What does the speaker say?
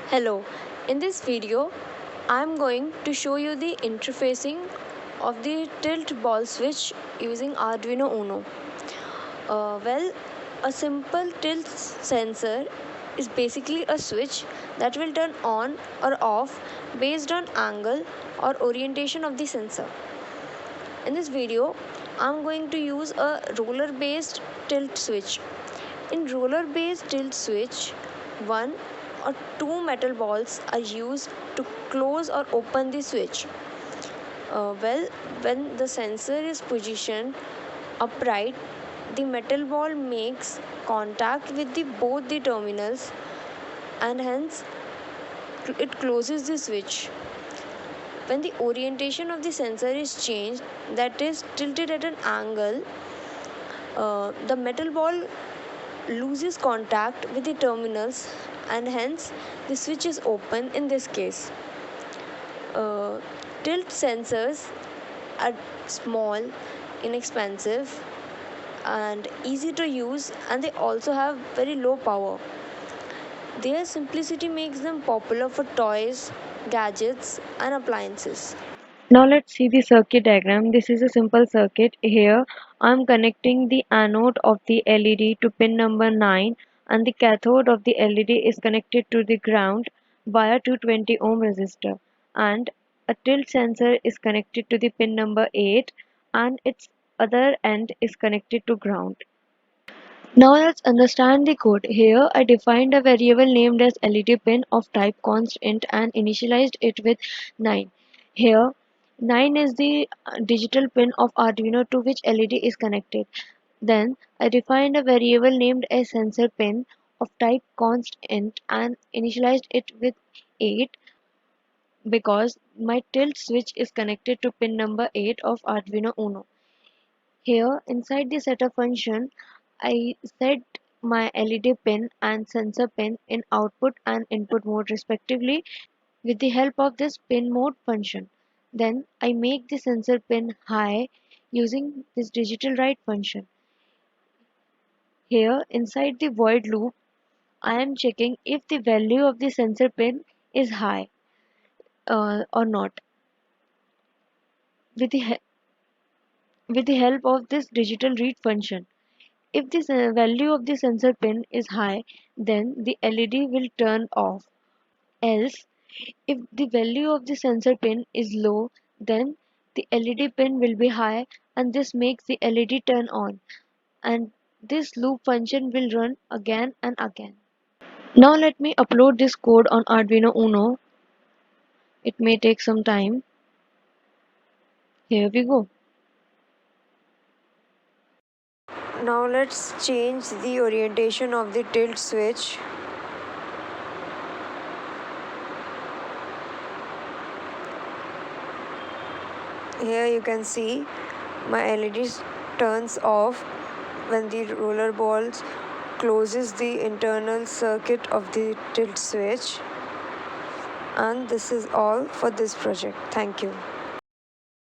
Hello, in this video I am going to show you the interfacing of the tilt ball switch using Arduino Uno. A simple tilt sensor is basically a switch that will turn on or off based on angle or orientation of the sensor. In this video I am going to use a roller based tilt switch. In roller based tilt switch, one or two metal balls are used to close or open the switch. When the sensor is positioned upright, the metal ball makes contact with both the terminals and hence it closes the switch. When the orientation of the sensor is changed, that is tilted at an angle, the metal ball loses contact with the terminals and hence the switch is open in this case. Uh, Tilt sensors are small, inexpensive, and easy to use, and they also have very low power. Their simplicity makes them popular for toys, gadgets, and appliances. Now let's see the circuit diagram. This is a simple circuit. Here I am connecting the anode of the LED to pin number 9 and the cathode of the LED is connected to the ground via 220 ohm resistor, and a tilt sensor is connected to the pin number 8 and its other end is connected to ground. Now let's understand the code. Here I defined a variable named as LED pin of type const int and initialized it with 9. Here 9 is the digital pin of Arduino to which LED is connected. Then I defined a variable named as sensor pin of type const int and initialized it with 8 because my tilt switch is connected to pin number 8 of Arduino Uno. Here, inside the setup function, I set my LED pin and sensor pin in output and input mode respectively with the help of this pin mode function. Then I make the sensor pin high using this digital write function. Here, inside the void loop, I am checking if the value of the sensor pin is high or not. With the, with the help of this digital read function. If the value of the sensor pin is high, then the LED will turn off. Else, if the value of the sensor pin is low, then the LED pin will be high and this makes the LED turn on. And this loop function will run again and again. Now let me upload this code on Arduino Uno. It may take some time. Here we go. Now let's change the orientation of the tilt switch. Here you can see my LED turns off when the roller balls closes the internal circuit of the tilt switch. And this is all for this project. Thank you.